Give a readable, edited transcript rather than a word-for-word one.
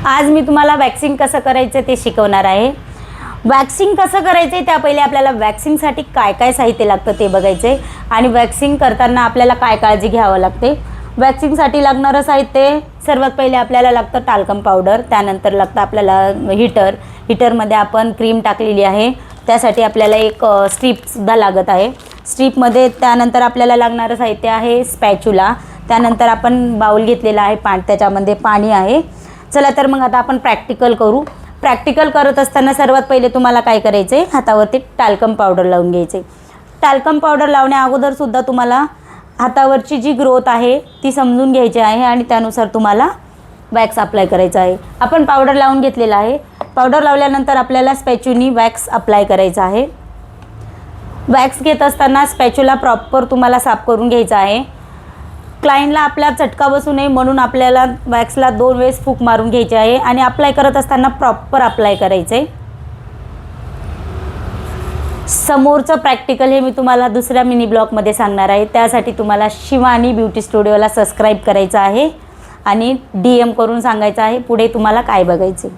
आज मी तुम्हाला वॅक्सिंग कसं करायचं ते शिकवणार आहे। वॅक्सिंग कसं करायचं त्या पहिले आपल्याला वॅक्सिंगसाठी काय काय साहित्य लागतं ते बघायचे आणि वॅक्सिंग करताना आपल्याला काय काळजी घ्यावी लागते। वॅक्सिंगसाठी लागणारं साहित्य सर्वात पहिले आपल्याला लागतं टाल्कम पावडर, त्यानंतर लागतं आपल्याला हीटरमध्ये आपण क्रीम टाकलेली आहे, त्यासाठी आपल्याला एक स्ट्रीपसुद्धा लागत आहे। स्ट्रीपमध्ये त्यानंतर आपल्याला लागणारं साहित्य आहे स्पॅच्युला, त्यानंतर आपण बाउल घेतलेला आहे, त्याच्यामध्ये पाणी आहे। चला तर मग आता आपण प्रॅक्टिकल करू। प्रॅक्टिकल करत असताना सर्वात पहिले तुम्हाला काय करायचे, हातावरती टाल्कम पावडर लावून घ्यायचे। टाल्कम पावडर लावण्या अगोदर सुद्धा तुम्हाला हातावरची जी ग्रोथ आहे ती समजून घ्यायची आहे आणि त्यानुसार तुम्हाला वॅक्स अप्लाय करायचा आहे। आपण पावडर लावून घेतलेला आहे। पावडर लावल्यानंतर आपल्याला स्पॅच्युनी वॅक्स अप्लाय करायचा आहे। वॅक्स घेत असताना स्पॅच्युला प्रॉपर तुम्हाला साफ करून घ्यायचा आहे। क्लायंटला आपला चटका बसू नये म्हणून आपल्याला वॅक्सला 2 वेळेस फूक मारून घ्यायची आहे आणि अप्लाय करत असताना प्रॉपर अप्लाय करायचे। समोरचं प्रॅक्टिकल हे मी तुम्हाला दुसऱ्या मिनी ब्लॉगमध्ये सांगणार आहे, त्यासाठी तुम्हाला शिवानी ब्युटी स्टुडिओला सबस्क्राईब करायचं आहे आणि DM करून सांगायचं आहे पुढे तुम्हाला काय बघायचे।